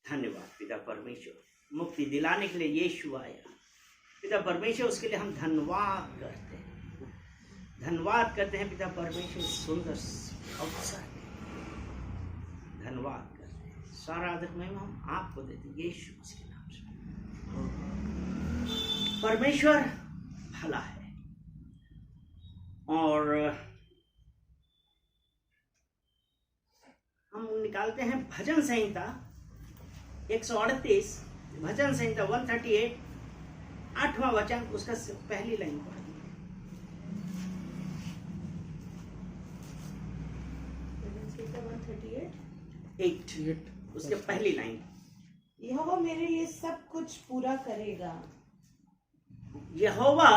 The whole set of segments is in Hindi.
धन्यवाद पिता परमेश्वर, मुक्ति दिलाने के लिए यीशु आया। पिता परमेश्वर, उसके लिए हम धन्यवाद करते हैं, धन्यवाद करते हैं पिता परमेश्वर, सुंदर अवसर धन्यवाद करते हैं। सारा आदर महिमा हम आपको देते हैं यीशु मसीह के नाम से। परमेश्वर भला है और हम निकालते हैं भजन संहिता 138, भजन संहिता 138, 8वां वचन, उसका पहली लाइन पढ़। 138, उसके पहली लाइन। यहोवा मेरे लिए सब कुछ पूरा करेगा। यहोवा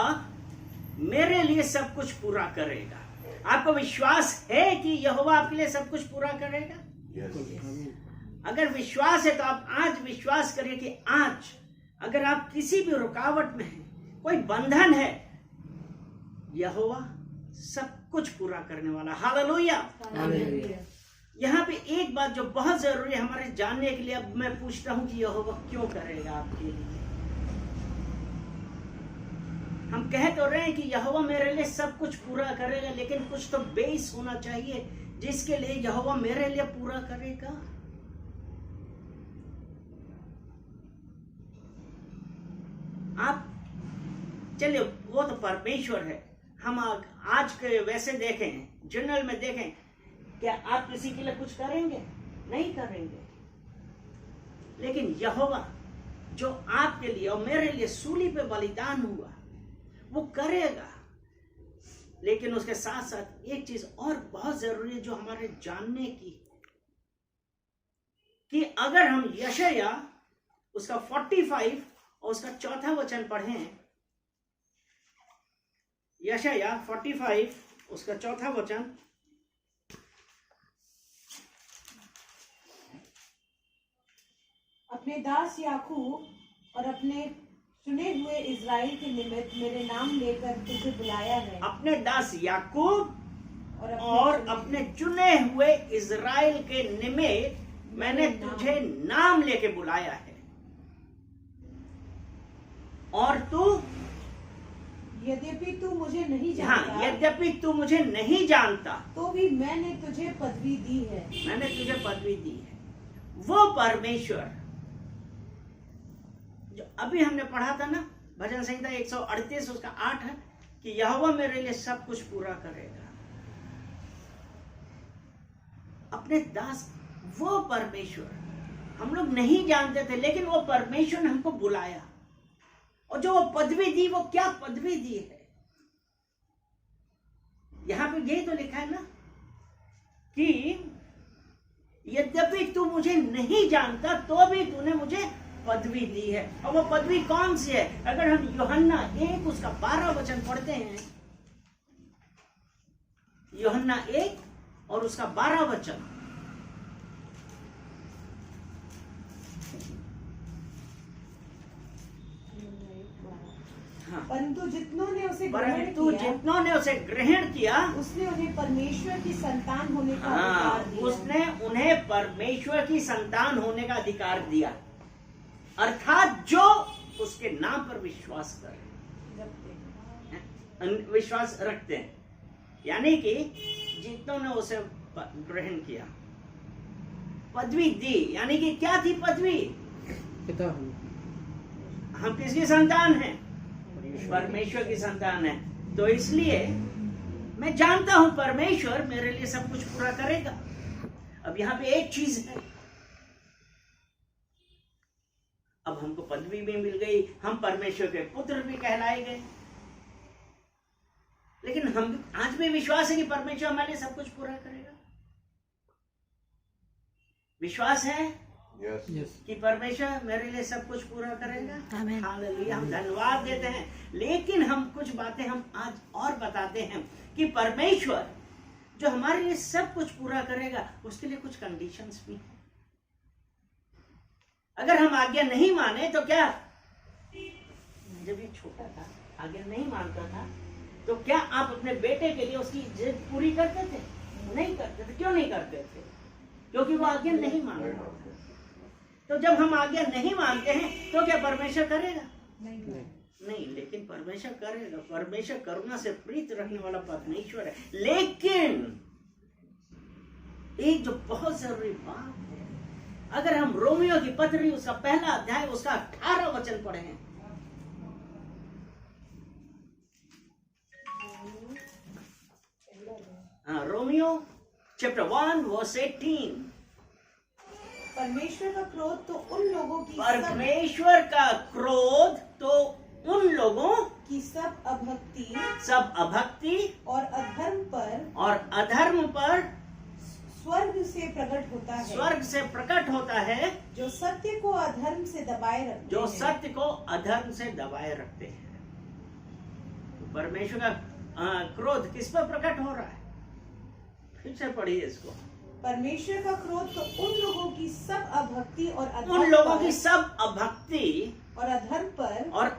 मेरे लिए सब कुछ पूरा करेगा। आपको विश्वास है कि यहोवा आपके लिए सब कुछ पूरा करेगा? अगर विश्वास है तो आप आज विश्वास करिए कि आज अगर आप किसी भी रुकावट में हैं, कोई बंधन है, यहोवा सब कुछ पूरा करने वाला। हालेलुया। यहाँ पे एक बात जो बहुत जरूरी है हमारे जानने के लिए, अब मैं पूछता हूँ कि यहोवा क्यों करेगा आपके लिए? हम कह तो रहे हैं कि यहोवा मेरे लिए सब कुछ पूरा करेगा, लेकिन कुछ तो बेस होना चाहिए जिसके लिए यहोवा मेरे लिए पूरा करेगा। आप चलिए, वो तो परमेश्वर है। हम आज के वैसे देखें, जनरल में देखें, क्या आप किसी के लिए कुछ करेंगे? नहीं करेंगे। लेकिन यहोवा जो आपके लिए और मेरे लिए सूली पे बलिदान हुआ, वो करेगा। लेकिन उसके साथ साथ एक चीज और बहुत जरूरी है जो हमारे जानने की, कि अगर हम यशाया उसका 45 और उसका 4था वचन पढ़ें, यशाया 45 उसका 4था वचन, अपने दास याकूब और अपने चुने हुए इज़राइल के निमित्त मेरे नाम लेकर तुझे बुलाया है। अपने दास याकूब और अपने चुने हुए इज़राइल के निमित्त मैंने तुझे नाम लेके बुलाया है। और तू, यद्यपि तू मुझे नहीं जानता, हाँ, यद्यपि तू मुझे नहीं जानता, तो भी मैंने तुझे पदवी दी है। मैंने तुझे पदवी दी है। वो परमेश्वर जो अभी हमने पढ़ा था ना, भजन संहिता 138 उसका 8 है कि यहोवा मेरे लिए सब कुछ पूरा करेगा। अपने दास, वो परमेश्वर हम लोग नहीं जानते थे, लेकिन वो परमेश्वर ने हमको बुलाया, और जो वो पदवी दी, वो क्या पदवी दी है? यहां पे यही तो लिखा है ना कि यद्यपि तू मुझे नहीं जानता, तो भी तूने मुझे पदवी दी है। और वो पदवी कौन सी है? अगर हम यूहन्ना 1 उसका 12 वचन पढ़ते हैं, यूहन्ना 1 और उसका 12 वचन, परंतु जितनों ने उसे ग्रहण किया, उसने उन्हें परमेश्वर की संतान होने का हाँ, अधिकार दिया। उसने उन्हें परमेश्वर की संतान होने का अधिकार दिया, अर्थात जो उसके नाम पर विश्वास विश्वास रखते हैं। यानी कि जितनों ने उसे ग्रहण किया, पदवी दी। यानी कि क्या थी पदवी? पिता हम किसकी संतान हैं? परमेश्वर की संतान है। तो इसलिए मैं जानता हूं परमेश्वर मेरे लिए सब कुछ पूरा करेगा। अब यहां पे एक चीज है, अब हमको पदवी भी मिल गई, हम परमेश्वर के पुत्र भी कहलाए गए, लेकिन हम आज भी विश्वास है कि परमेश्वर हमारे लिए सब कुछ पूरा करेगा। विश्वास है कि परमेश्वर मेरे लिए सब कुछ पूरा करेगा। हालेलुया, हम धन्यवाद देते हैं। लेकिन हम कुछ बातें हम आज और बताते हैं कि परमेश्वर जो हमारे लिए सब कुछ पूरा करेगा, उसके लिए कुछ कंडीशंस भी हैं। अगर हम आज्ञा नहीं माने तो क्या, जब ये छोटा था आज्ञा नहीं मानता था, तो क्या आप अपने बेटे के लिए उसकी जिद पूरी करते थे? नहीं करते थे। क्यों नहीं करते थे? क्योंकि वो आज्ञा नहीं मान रहा था। तो जब हम आज्ञा नहीं मानते हैं तो क्या परमेश्वर करेगा? नहीं, लेकिन परमेश्वर करेगा। परमेश्वर करुणा से प्रीत रखने वाला परमेश्वर है। लेकिन एक जो बहुत जरूरी बात है, अगर हम रोमियो की पत्री उसका पहला अध्याय उसका 18 वचन पढ़े हैं, रोमियो चैप्टर 1 वर्स 18, परमेश्वर का क्रोध तो उन लोगों की परमेश्वर का क्रोध तो उन लोगों की सब अभक्ति और अधर्म पर स्वर्ग से प्रकट होता है, जो सत्य को अधर्म से दबाए रखते हैं। तो परमेश्वर का क्रोध किस पर प्रकट हो रहा है? फिर से पढ़िए इसको। परमेश्वर का क्रोध तो उन लोगों की सब अभक्ति और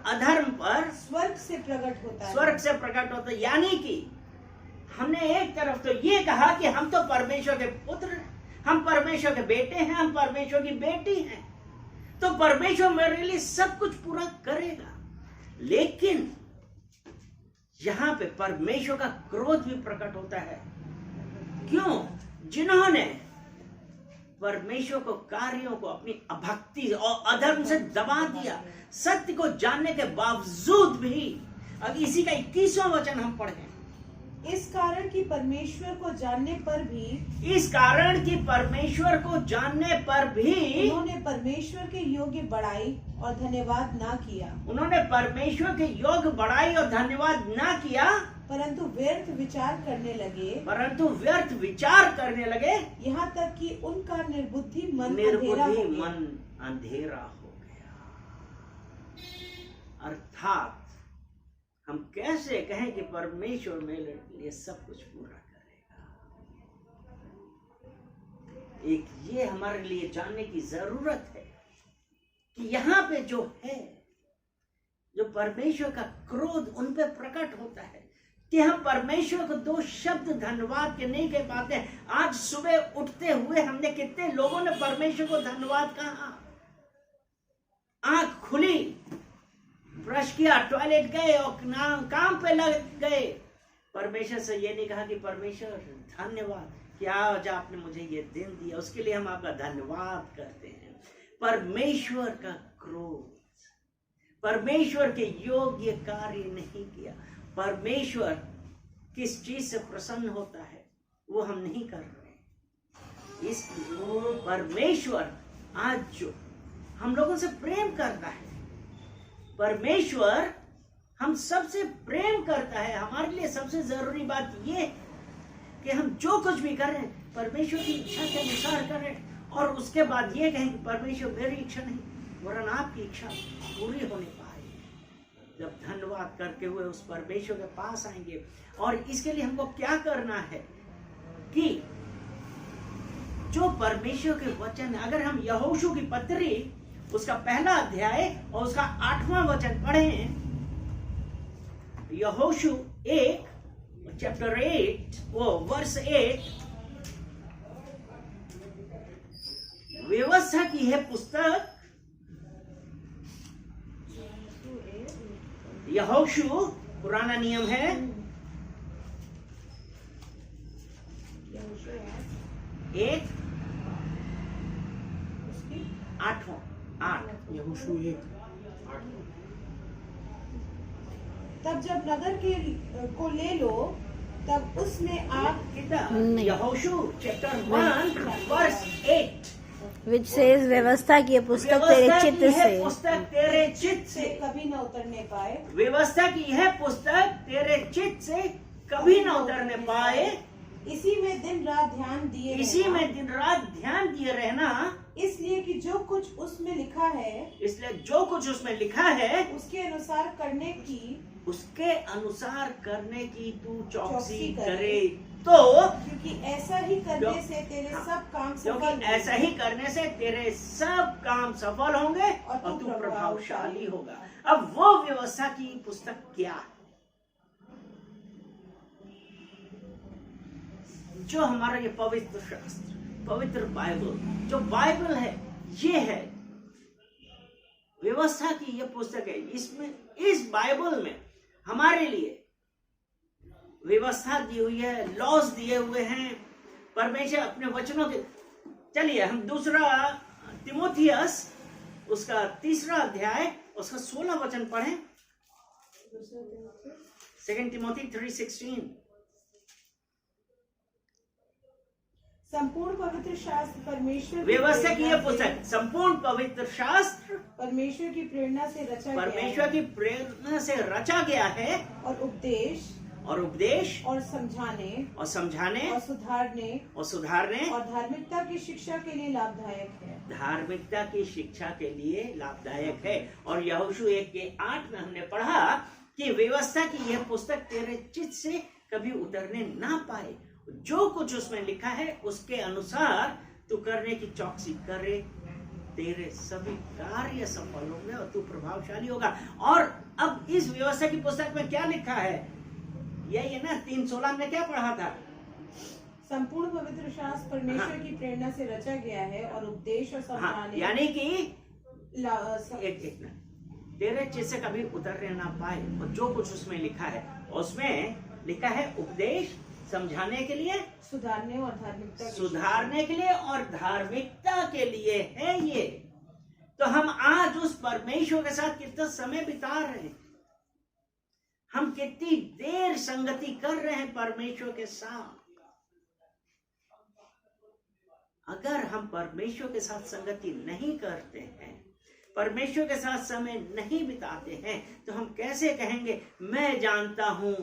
अधर्म पर स्वर्ग से प्रकट होता है। यानी कि हमने एक तरफ तो ये कहा कि हम तो परमेश्वर के पुत्र हैं, हम परमेश्वर के बेटे हैं, हम परमेश्वर की बेटी हैं, तो परमेश्वर मेरे लिए सब कुछ पूरा करेगा। लेकिन यहां पे परमेश्वर का क्रोध भी प्रकट होता है। क्यों? जिन्होंने परमेश्वर को कार्यों को अपनी अभक्ति और अधर्म से दबा दिया, सत्य को जानने के बावजूद भी। अब इसी का 21वां वचन हम पढ़ें। इस कारण कि परमेश्वर को जानने पर भी उन्होंने परमेश्वर के योग्य बड़ाई और धन्यवाद ना किया, परंतु व्यर्थ विचार करने लगे, यहाँ तक कि उनका निर्बुद्धि मन अंधेरा हो गया। अर्थात हम कैसे कहें कि परमेश्वर मेरे लिए सब कुछ पूरा करेगा? एक ये हमारे लिए जानने की जरूरत है कि यहाँ पे जो है, जो परमेश्वर का क्रोध उन पे प्रकट होता है, कि हम परमेश्वर को 2 शब्द धन्यवाद के नहीं कह पाते। आज सुबह उठते हुए हमने कितने लोगों ने परमेश्वर को धन्यवाद कहा? आंख खुली, ब्रश किया, टॉयलेट गए और काम पे लग गए, परमेश्वर से ये नहीं कहा कि परमेश्वर धन्यवाद कि आज आपने मुझे ये दिन दिया, उसके लिए हम आपका धन्यवाद करते हैं। परमेश्वर का क्रोध, परमेश्वर के योग्य कार्य नहीं किया। परमेश्वर किस चीज से प्रसन्न होता है वो हम नहीं कर रहे। इसलिए परमेश्वर आज जो हम लोगों से प्रेम करता है, परमेश्वर हम सबसे प्रेम करता है। हमारे लिए सबसे जरूरी बात ये कि हम जो कुछ भी करें परमेश्वर की इच्छा के अनुसार करें, और उसके बाद ये कहें कि परमेश्वर मेरी इच्छा नहीं वरन आपकी इच्छा पूरी होने पाए। जब धन्यवाद करके हुए उस परमेश्वर के पास आएंगे, और इसके लिए हमको क्या करना है कि जो परमेश्वर के वचन, अगर हम यहोशू की पत्री उसका पहला अध्याय और उसका 8वां वचन पढ़ें, यहोशू 1 चैप्टर 8 वो वर्स 8, व्यवस्था की है पुस्तक। यहोशू पुराना नियम है, 1 8 यहोशू 1 8। तब जब नगर को ले लो, तब उसमें आप यहोशू चैप्टर 1 वर्स 8 which says व्यवस्था की पुस्तक तेरे चित्त से कभी न उतरने पाए। व्यवस्था की है पुस्तक तेरे चित्त से कभी न उतरने पाए। इसी में दिन रात ध्यान दिए रहना, इसलिए कि जो कुछ उसमें लिखा है उसके अनुसार करने की तू चौकसी करे, तो क्योंकि ऐसा ही करने से तेरे सब काम सफल होंगे और तू प्रभावशाली होगा। अब वो व्यवस्था की पुस्तक क्या है? जो हमारा ये पवित्र शास्त्र, पवित्र बाइबल, जो बाइबल है, ये है व्यवस्था की यह पुस्तक है। इसमें, इस बाइबल में हमारे लिए व्यवस्था दी हुई है, लॉज दिए हुए हैं परमेश्वर अपने वचनों के। चलिए हम दूसरा तिमोथियस उसका 3 अध्याय उसका 16 वचन पढ़ें। 2 तिमोथी 3:16। संपूर्ण पवित्र शास्त्र परमेश्वर व्यवस्था की यह पुस्तक, संपूर्ण पवित्र शास्त्र परमेश्वर की प्रेरणा से रचा परमेश्वर की प्रेरणा से रचा गया है और उपदेश और समझाने और सुधारने और धार्मिकता की शिक्षा के लिए लाभदायक है। धार्मिकता की शिक्षा के लिए लाभदायक है। और यहोशू 1:8 में हमने पढ़ा कि व्यवस्था की यह पुस्तक तेरे चित्त से कभी उतरने ना पाए, जो कुछ उसमें लिखा है उसके अनुसार तू करने की चौकसी करे, तेरे सभी कार्य सफल होंगे और तू प्रभावशाली होगा। और अब इस व्यवस्था की पुस्तक में क्या लिखा है? यही है ना, 3:16 में क्या पढ़ा था? संपूर्ण पवित्र शास्त्र परमेश्वर की प्रेरणा से रचा गया है और उपदेश और समझाने, यानी कि एक मिनट, तेरे चित्त से कभी उतरने ना पाए, और जो कुछ उसमें लिखा है, उसमें लिखा है उपदेश, समझाने के लिए, सुधारने के लिए और धार्मिकता के लिए है ये। तो हम आज उस परमेश्वर के साथ कितना समय बिता रहे हैं, हम कितनी देर संगति कर रहे हैं परमेश्वर के साथ। अगर हम परमेश्वर के साथ संगति नहीं करते हैं, परमेश्वर के साथ समय नहीं बिताते हैं, तो हम कैसे कहेंगे मैं जानता हूं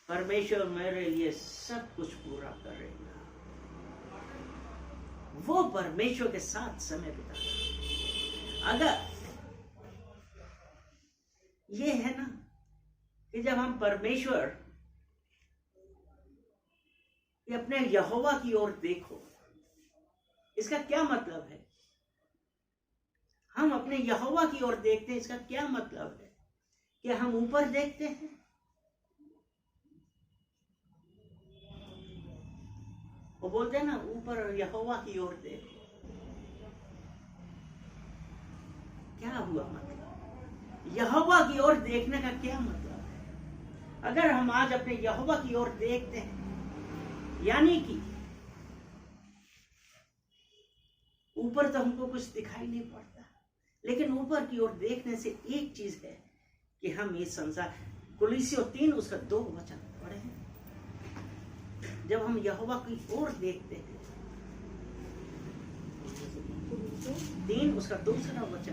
परमेश्वर मेरे लिए सब कुछ पूरा करेगा? वो परमेश्वर के साथ समय बिताना। अगर ये है ना कि जब हम परमेश्वर ये अपने यहोवा की ओर देखो, इसका क्या मतलब है? हम अपने यहोवा की ओर देखते हैं, इसका क्या मतलब है? कि हम ऊपर देखते हैं? वो बोलते हैं ना, ऊपर यहोवा की ओर देखो। क्या हुआ मतलब? यहोवा की ओर देखने का क्या मतलब है? अगर हम आज अपने यहोवा की ओर देखते हैं, यानी कि ऊपर तो हमको कुछ दिखाई नहीं पड़ता, लेकिन ऊपर की ओर देखने से एक चीज है कि हम ये संसार, कुलीसियों 3 उसका 2 वचन पढ़े हैं। जब हम यहोवा की ओर देखते हैं, 3 उसका 2 वचन,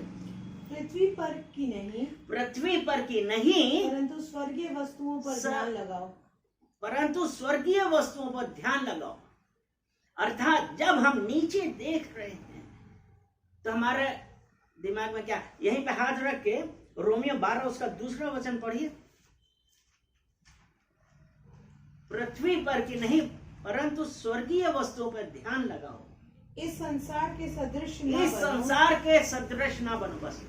पृथ्वी पर की नहीं परंतु स्वर्गीय वस्तुओं पर ध्यान लगाओ। अर्थात जब हम नीचे देख रहे हैं तो हमारे दिमाग में क्या, यहीं पे हाथ रख के रोमियो 12 उसका 2 वचन पढ़िए। पृथ्वी पर की नहीं परंतु स्वर्गीय वस्तुओं पर ध्यान लगाओ। इस संसार के सदृश ना बनो। बस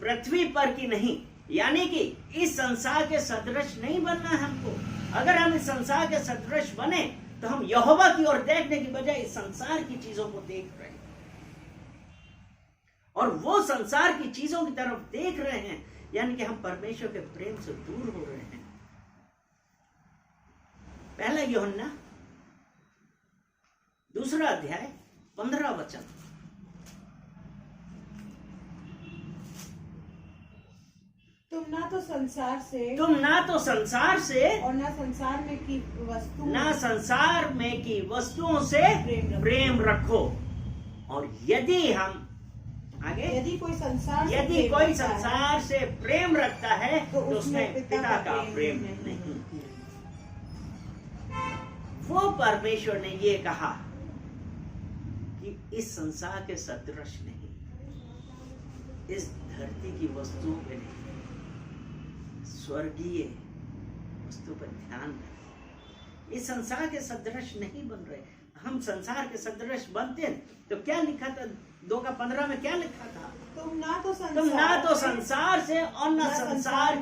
पृथ्वी पर की नहीं, यानी कि इस संसार के सदृश नहीं बनना है हमको। अगर हम इस संसार के सदृश बने तो हम यहोवा की ओर देखने की बजाय इस संसार की चीजों को देख रहे हैं, और वो संसार की चीजों की तरफ देख रहे हैं, यानी कि हम परमेश्वर के प्रेम से दूर हो रहे हैं। पहला यूहन्ना 2 अध्याय 15 वचन। तुम ना तो संसार से और ना संसार में की वस्तुओं से प्रेम रखो। और यदि हम आगे, यदि कोई संसार से प्रेम रखता है तो उसमें पिता का प्रेम नहीं। वो परमेश्वर ने ये कहा कि इस संसार के सदृश नहीं, इस धरती की वस्तुओं पे नहीं, स्वर्गीय वस्तु पर ध्यान दें। इस संसार के सदृश नहीं बन रहे। हम संसार के सदृश बनते हैं तो क्या लिखा था 2:15 में? क्या लिखा था? तुम ना तो संसार से और न संसार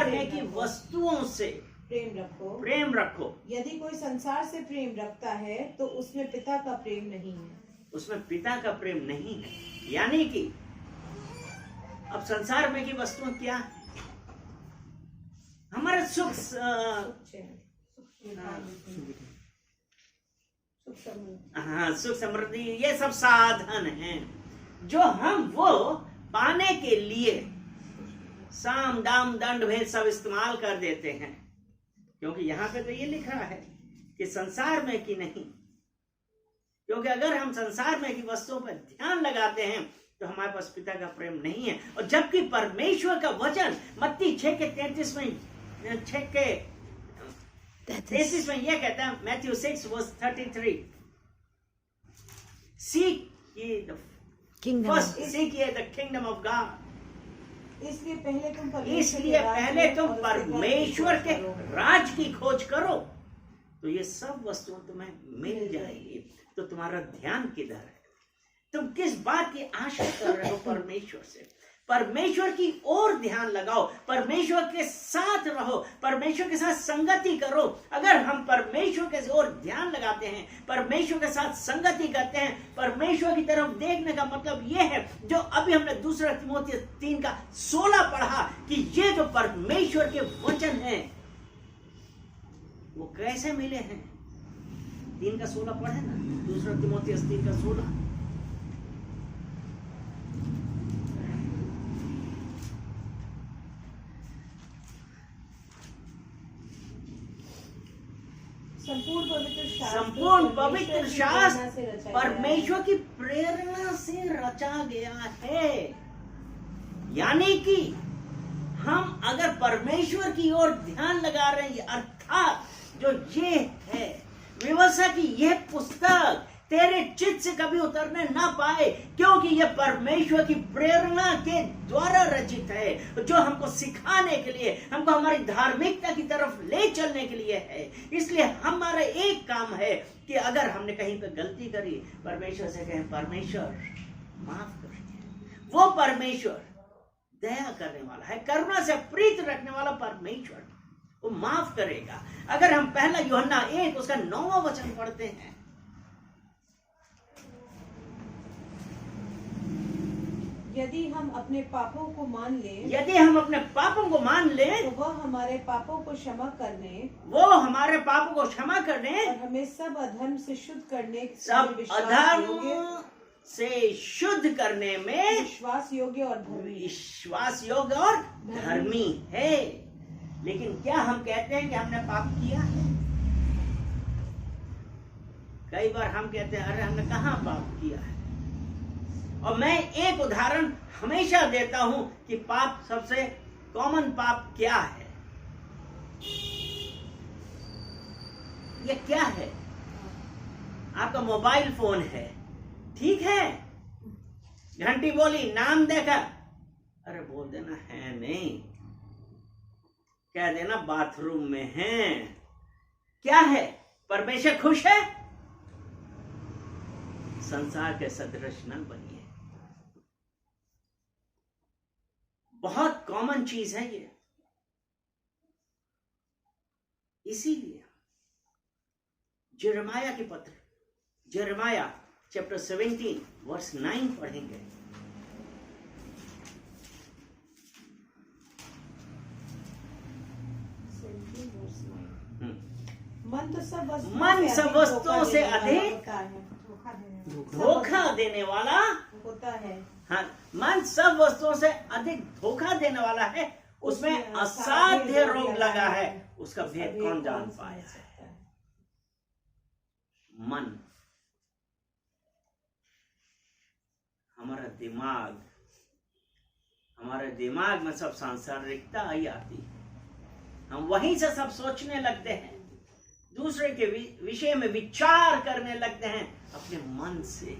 में की वस्तुओं से प्रेम रखो। यदि कोई संसार से प्रेम रखता है तो उसमें पिता का प्रेम नहीं है। उसमें पिता का प्रेम नहीं है। यानी कि अब संसार में की वस्तुएं क्या है? हमारे सुख हाँ, सुख समृद्धि, ये सब साधन हैं जो हम वो पाने के लिए साम दाम दंड भेद सब इस्तेमाल कर देते हैं, क्योंकि यहाँ पे तो ये लिखा है कि संसार में की नहीं, क्योंकि अगर हम संसार में की वस्तुओं पर ध्यान लगाते हैं तो हमारे पास पिता का प्रेम नहीं है। और जबकि परमेश्वर का वचन मत्ती 6:33 में यह कहता है, Matthew 6:33, seek ye the kingdom of God, इसलिए पहले तुम परमेश्वर के राज की खोज करो तो ये सब वस्तुएं तुम्हें मिल जाएगी। तो तुम्हारा ध्यान किधर है? तुम किस बात की आशा कर रहे हो परमेश्वर से? परमेश्वर की ओर ध्यान लगाओ, परमेश्वर के साथ रहो, परमेश्वर के साथ संगति करो। अगर हम परमेश्वर के ओर ध्यान लगाते हैं, परमेश्वर के साथ संगति करते हैं, परमेश्वर की तरफ देखने का मतलब यह है जो अभी हमने 2 तीमुथियुस 3:16 पढ़ा कि ये जो परमेश्वर के वचन हैं वो कैसे मिले हैं। 3:16 पढ़े ना, 2 तीमुथियुस 3:16। संपूर्ण पवित्र शास्त्र परमेश्वर की प्रेरणा से रचा गया है। यानी कि हम अगर परमेश्वर की ओर ध्यान लगा रहे हैं, अर्थात जो ये है व्यवस्था की यह पुस्तक तेरे चित्त से कभी उतरने ना पाए, क्योंकि यह परमेश्वर की प्रेरणा के द्वारा रचित है, जो हमको सिखाने के लिए, हमको हमारी धार्मिकता की तरफ ले चलने के लिए है। इसलिए हमारा एक काम है कि अगर हमने कहीं पे गलती करी, परमेश्वर से कहें, परमेश्वर माफ करिए। वो परमेश्वर दया करने वाला है, करुणा से प्रीत रखने वाला परमेश्वर, वो माफ करेगा। अगर हम 1 यूहन्ना 1:9 वचन पढ़ते हैं, यदि हम अपने पापों को मान लें, तो वह हमारे पापों को क्षमा करने और हमें सब अधर्म से शुद्ध करने में विश्वास योग्य और धर्मी है। लेकिन क्या हम कहते हैं कि हमने पाप किया है? कई बार हम कहते हैं, अरे हमने कहाँ पाप किया है। और मैं एक उदाहरण हमेशा देता हूं कि पाप, सबसे कॉमन पाप क्या है। ये क्या है? आपका मोबाइल फोन है, ठीक है, घंटी बोली, नाम देखा, अरे बोल देना है नहीं, कह देना बाथरूम में है। क्या है? परमेश्वर खुश है? संसार के सदृश न बनिए। बहुत कॉमन चीज है ये। इसीलिए यिर्मयाह के पत्र, यिर्मयाह चैप्टर 17:9 पढ़ेंगे। मन सब वस्तुओं से अधिक धोखा देने वाला होता है। हाँ, मन सब वस्तुओं से अधिक धोखा देने वाला है, उसमें असाध्य रोग लगा है, उसका भेद कौन जान पाया है। मन, हमारे दिमाग में सब सांसारिकता आई आती है, हम वहीं से सब सोचने लगते हैं, दूसरे के विषय में विचार करने लगते हैं अपने मन से,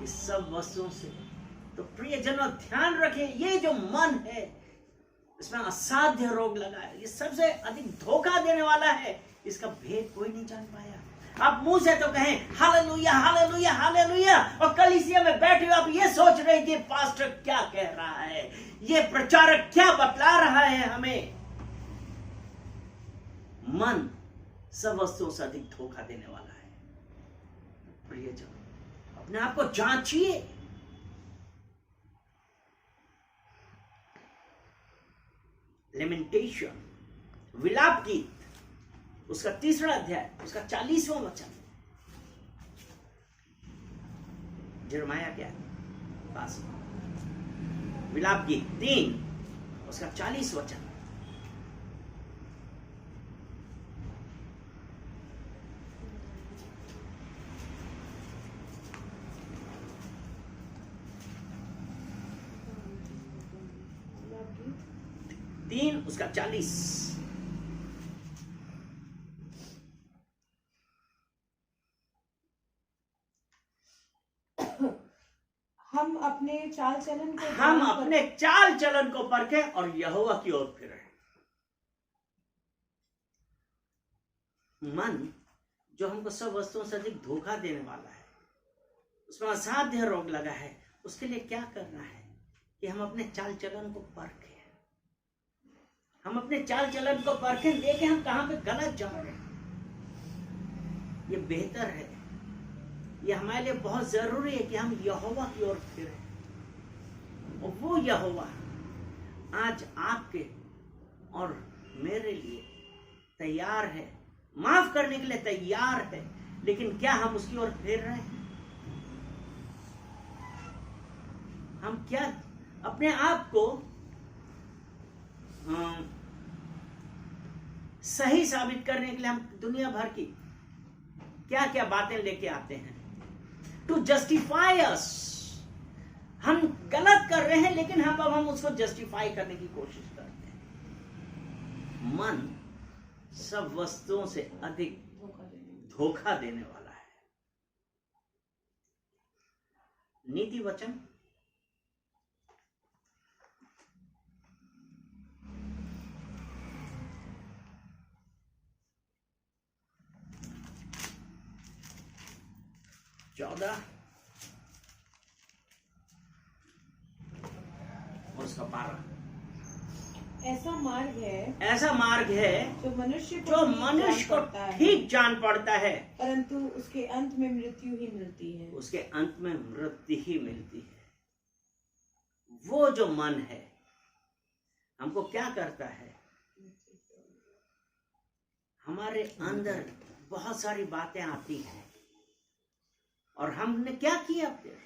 इस सब वस्तुओं से। तो प्रियजनों, ध्यान रखें, ये जो मन है इसमें असाध्य रोग लगा है, ये सबसे अधिक धोखा देने वाला है, इसका भेद कोई नहीं जान पाया। आप मुंह से तो कहें हालेलुया हालेलुया हालेलुया, और कलीसिया में बैठे हुए आप ये सोच रहे हैं कि पास्टर क्या कह रहा है, ये प्रचारक क्या बतला रहा है हमें। मन सब वस्तुओं से अधिक धोखा देने वाला है। प्रियजन, अपने आप को जांचिए, लेमेंटेशन, विलाप गीत, उसका 3 अध्याय, उसका 40वां वचन। यिर्मयाह क्या पास, विलाप गीत 3, उसका 40 वचन। उसका 40। हम अपने चाल चलन को परखें और यहोवा की ओर फिरें। मन जो हमको सब वस्तुओं से अधिक धोखा देने वाला है, उसमें असाध्य रोग लगा है, उसके लिए क्या करना है कि हम अपने चाल चलन को परखें। हम अपने चाल चलन को परखें, देखें हम कहां पे गलत जा रहे हैं। ये बेहतर है, ये हमारे लिए बहुत जरूरी है कि हम यहोवा की ओर फिरें। और वो यहोवा आज आपके और मेरे लिए तैयार है, माफ करने के लिए तैयार है, लेकिन क्या हम उसकी ओर फिर रहे हैं? हम क्या अपने आप को सही साबित करने के लिए हम दुनिया भर की क्या क्या बातें लेके आते हैं टू जस्टिफाई अस। हम गलत कर रहे हैं, लेकिन अब हम उसको जस्टिफाई करने की कोशिश करते हैं। मन सब वस्तुओं से अधिक धोखा देने वाला है। नीति वचन 14 और उसका 12। ऐसा मार्ग है जो मनुष्य को ठीक जान पड़ता है, परंतु उसके अंत में मृत्यु ही मिलती है। उसके अंत में मृत्यु ही मिलती है। वो जो मन है हमको क्या करता है, हमारे अंदर बहुत सारी बातें आती हैं और हमने क्या किया, फिर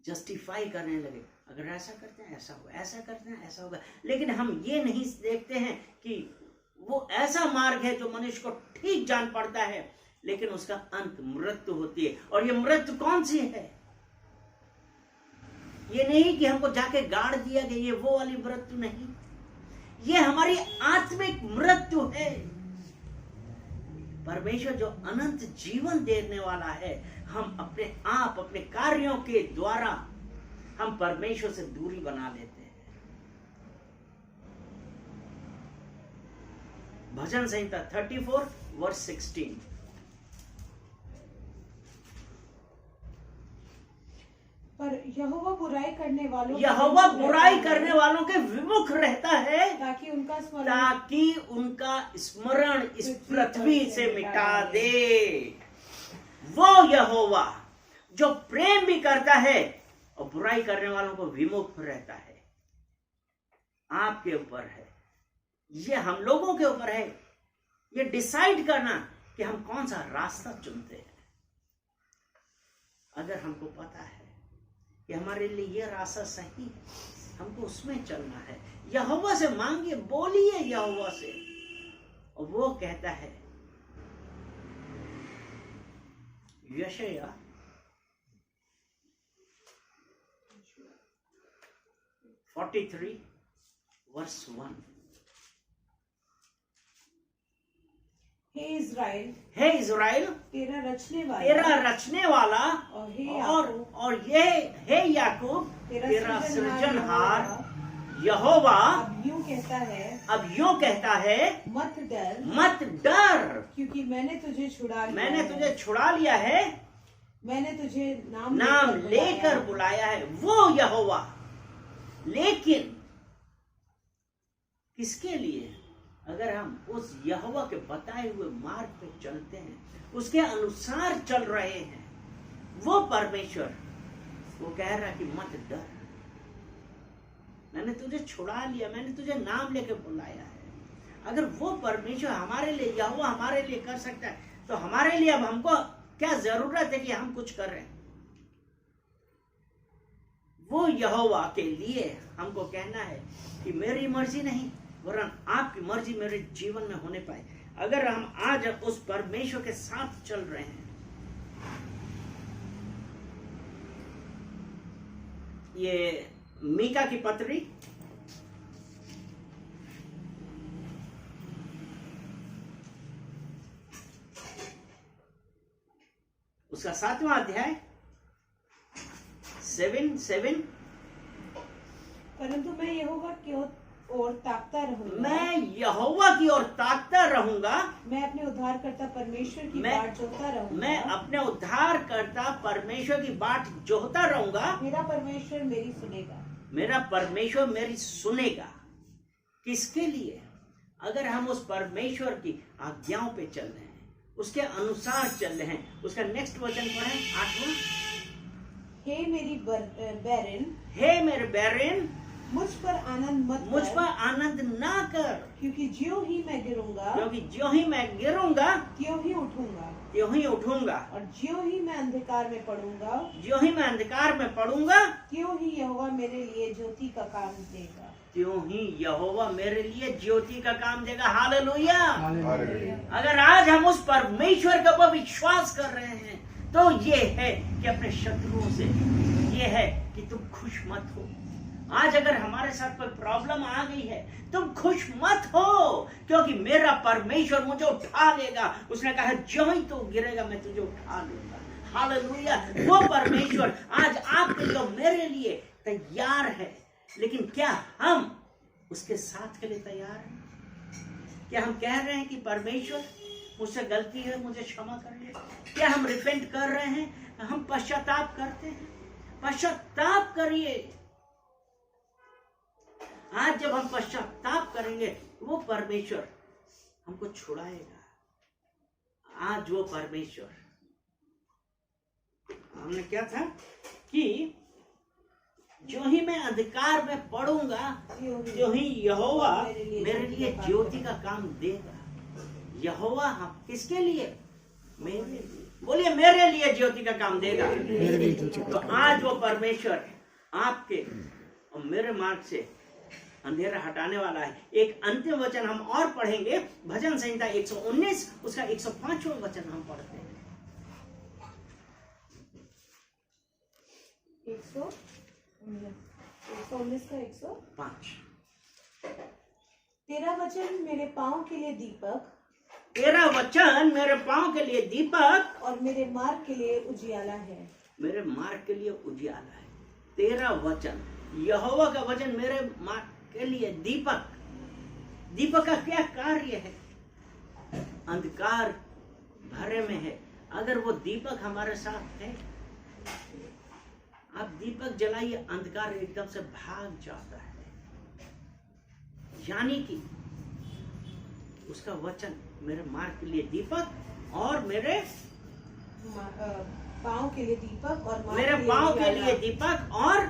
जस्टिफाई करने लगे। अगर ऐसा करते हैं ऐसा होगा, ऐसा करते हैं ऐसा होगा। लेकिन हम ये नहीं देखते हैं कि वो ऐसा मार्ग है जो मनुष्य को ठीक जान पड़ता है, लेकिन उसका अंत मृत्यु होती है। और ये मृत्यु कौन सी है? ये नहीं कि हमको जाके गाड़ दिया गया, ये वो वाली मृत्यु नहीं, ये हमारी आत्मिक मृत्यु है। परमेश्वर जो अनंत जीवन देने वाला है, हम अपने आप अपने कार्यों के द्वारा हम परमेश्वर से दूरी बना लेते हैं। भजन संहिता 34 वर्स 16। पर यहोवा बुराई करने वालों के विमुख रहता है, ताकि उनका स्मरण इस पृथ्वी से मिटा दे। वो यहोवा जो प्रेम भी करता है और बुराई करने वालों को विमुख रहता है। आपके ऊपर है, ये हम लोगों के ऊपर है, ये डिसाइड करना कि हम कौन सा रास्ता चुनते हैं। अगर हमको पता है कि हमारे लिए ये रास्ता सही है, हमको उसमें चलना है। यहोवा से मांगिए, बोलिए यहोवा से, और वो कहता है यशायाह 43 वर्स 1। हे इज़राइल, तेरा रचने वाला और ये हे याकूब, तेरा सृजनहार यहोवा अब यूं कहता है, मत डर, क्योंकि मैंने तुझे छुड़ा लिया है, मैंने तुझे नाम लेकर बुलाया है। वो यहोवा, लेकिन किसके लिए? अगर हम उस यहोवा के बताए हुए मार्ग पे चलते हैं, उसके अनुसार चल रहे हैं, वो परमेश्वर वो कह रहा है कि मत डर, मैंने तुझे छुड़ा लिया, मैंने तुझे नाम लेके बुलाया है। अगर वो परमेश्वर हमारे लिए, यहोवा हमारे लिए कर सकता है, तो हमारे लिए अब हमको क्या जरूरत है कि हम कुछ कर रहे हैं? वो यहोवा के लिए हमको कहना है कि मेरी मर्जी नहीं वरन आपकी मर्जी मेरे जीवन में होने पाए। अगर हम आज उस परमेश्वर के साथ चल रहे हैं, ये मीका की पत्री उसका 7वां अध्याय 7:7। परंतु मैं यहोवा की ओर ताकता रहूंगा, मैं यहोवा की ओर ताकता रहूंगा, मैं अपने उद्धारकर्ता परमेश्वर की बाट जोहता रहूंगा, मैं अपने उद्धारकर्ता परमेश्वर की बाट जोहता रहूंगा। मेरा परमेश्वर मेरी सुनेगा, मेरा परमेश्वर मेरी सुनेगा। किसके लिए? अगर हम उस परमेश्वर की आज्ञाओं पे चल रहे हैं, उसके अनुसार चल रहे हैं। उसका नेक्स्ट वचन पढ़ें, 8वां। हे मेरी बैरन, हे मेरे बैरन, मुझ पर आनंद मत मुझ कर, पर आनंद ना कर, क्योंकि ज्यों ही मैं गिरूंगा, क्योंकि ज्यों ही मैं गिरूंगा त्यों ही उठूंगा, त्यों ही उठूंगा, और ज्यों ही मैं अंधकार में पड़ूंगा, ज्यों ही मैं अंधकार में पड़ूंगा, त्यों ही यहोवा मेरे लिए ज्योति का काम देगा, त्यों ही यहोवा मेरे लिए ज्योति का काम देगा। हालेलुया। हालेलुया। अगर आज हम उस परमेश्वर के ऊपर विश्वास कर रहे हैं, तो ये है कि अपने शत्रुओं से, ये है कि तुम खुश मत हो। आज अगर हमारे साथ कोई प्रॉब्लम आ गई है, तुम खुश मत हो, क्योंकि मेरा परमेश्वर मुझे उठा लेगा। उसने कहा ज्यों ही तू गिरेगा मैं तुझे उठा लूंगा। हालेलुया। वो परमेश्वर आज आपके लिए, मेरे लिए तैयार है। लेकिन क्या हम उसके साथ के लिए तैयार हैं? क्या हम कह रहे हैं कि परमेश्वर मुझसे गलती है, मुझे क्षमा कर ले? क्या हम रिपेंट कर रहे हैं? हम पश्चाताप करते हैं? पश्चाताप करिए। आज जब हम पश्चाताप करेंगे, वो परमेश्वर हमको छुड़ाएगा। आज वो परमेश्वर, हमने क्या था कि जो ही मैं अंधकार में पड़ूंगा, जो ही यहोवा मेरे लिए ज्योति का काम देगा। यहोवा हम किसके लिए? मेरे लिए। बोलिए मेरे लिए ज्योति का काम देगा। तो आज वो परमेश्वर आपके और मेरे मार्ग से अंधेरा हटाने वाला है। एक अंतिम वचन हम और पढ़ेंगे, भजन संहिता 119 उसका 105वां वचन हम पढ़ते हैं। 119 का 105। 5। तेरा वचन मेरे पाँव के लिए दीपक, तेरा वचन मेरे पाँव के लिए दीपक और मेरे मार्ग के लिए उजियाला है। मेरे मार्ग के लिए उजियाला है। तेरा वचन, यहोवा का वचन मेरे मार्ग के लिए दीपक। दीपक का क्या कार्य है? अंधकार भरे में है, अगर वो दीपक हमारे साथ है, आप दीपक जलाइए, अंधकार एकदम से भाग जाता है। यानी कि उसका वचन मेरे मार्ग के लिए दीपक और मेरे पाँव के लिए दीपक और मेरे पाँव के लिए दीपक और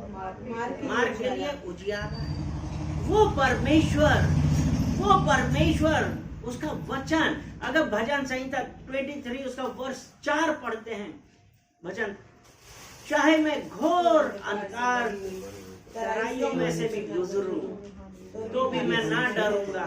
मार्ग के लिए उजियाला। उजियाला है। वो परमेश्वर उसका वचन। अगर भजन संहिता 23 उसका वर्ष 4 पढ़ते हैं, भजन, चाहे मैं घोर अंधकार तराइयों में से भी गुजरूं, तो भी मैं ना डरूंगा,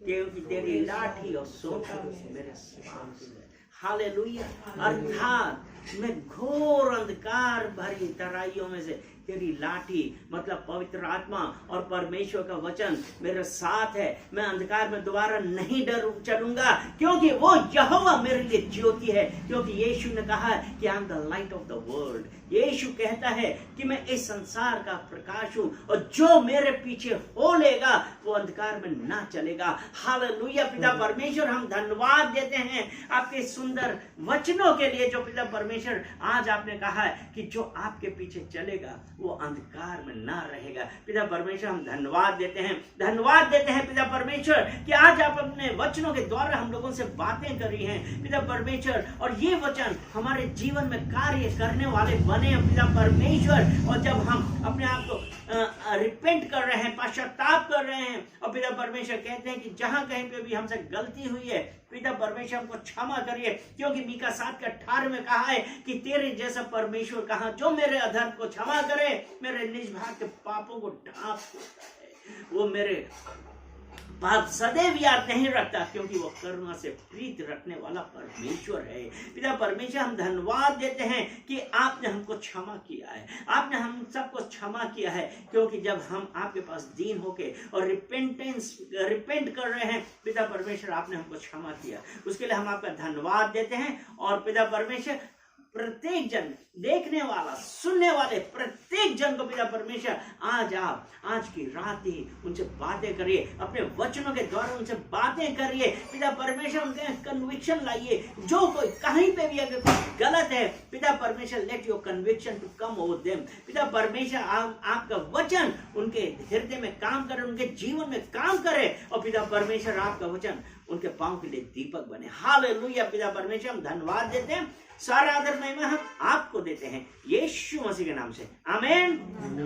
क्योंकि तेरी लाठी और सोंठ मेरे साथ है। हालेलुया। अर्थात मैं घोर अंधकार भरी तराइयों में से तेरी लाठी, मतलब पवित्र आत्मा और परमेश्वर का वचन मेरे साथ है। मैं अंधकार में दोबारा नहीं चलूंगा, क्योंकि वो यहोवा मेरे लिए ज्योति है। क्योंकि यीशु ने कहा है कि I am the light of the world. यीशु कहता है कि मैं इस संसार का प्रकाश हूं, और जो मेरे पीछे हो लेगा वो अंधकार में ना चलेगा। हालेलुया। पिता परमेश्वर, हम धन्यवाद देते हैं आपके सुंदर वचनों के लिए, जो पिता परमेश्वर आज आपने कहा है कि जो आपके पीछे चलेगा वो अंधकार में ना रहेगा। पिता परमेश्वर, हम धन्यवाद देते हैं पिता परमेश्वर कि आज आप अपने वचनों के द्वारा हम लोगों से बातें कर रही हैं पिता परमेश्वर, और ये वचन हमारे जीवन में कार्य करने वाले बने पिता परमेश्वर। और जब हम अपने आप को रिपेंट कर रहे हैं, पश्चाताप कर रहे हैं, और पिता परमेश्वर कहते हैं कि जहां कहीं पे भी हमसे गलती हुई है पिता परमेश्वर हमको क्षमा करिए, क्योंकि मीका 7:18 में कहा है कि तेरे जैसा परमेश्वर कहाँ जो मेरे अधर्म को क्षमा करे, मेरे निज भाग के पापों को ढांप देता है, वो मेरे पाप सदैव याद नहीं रखता, क्योंकि वो करुणा से प्रीत रखने वाला परमेश्वर है। पिता परमेश्वर हम धन्यवाद देते हैं कि आपने हमको क्षमा किया है, आपने हम सबको क्षमा किया है, क्योंकि जब हम आपके पास दीन होके और रिपेंट कर रहे हैं पिता परमेश्वर आपने हमको क्षमा किया, उसके लिए हम आपका धन्यवाद देते हैं। और पिता परमेश्वर प्रत्येक जन, देखने वाला सुनने वाले प्रत्येक जन को पिता परमेश्वर आज की रात ही उनसे बातें करिए, अपने वचनों के द्वारा उनसे बातें करिए पिता परमेश्वर, उनके कन्विक्शन लाइए। जो कोई कहीं पे भी अगर कुछ गलत है पिता परमेश्वर let your conviction to come over them. पिता परमेश्वर आपका वचन उनके हृदय में काम करे, उनके जीवन में काम करे, और पिता परमेश्वर आपका वचन उनके पांव के लिए दीपक बने। हालेलुया। पिता परमेश्वर हम धन्यवाद देते हैं, सारा आदर महिमा हम आपको देते हैं, यीशु मसीह के नाम से, आमीन।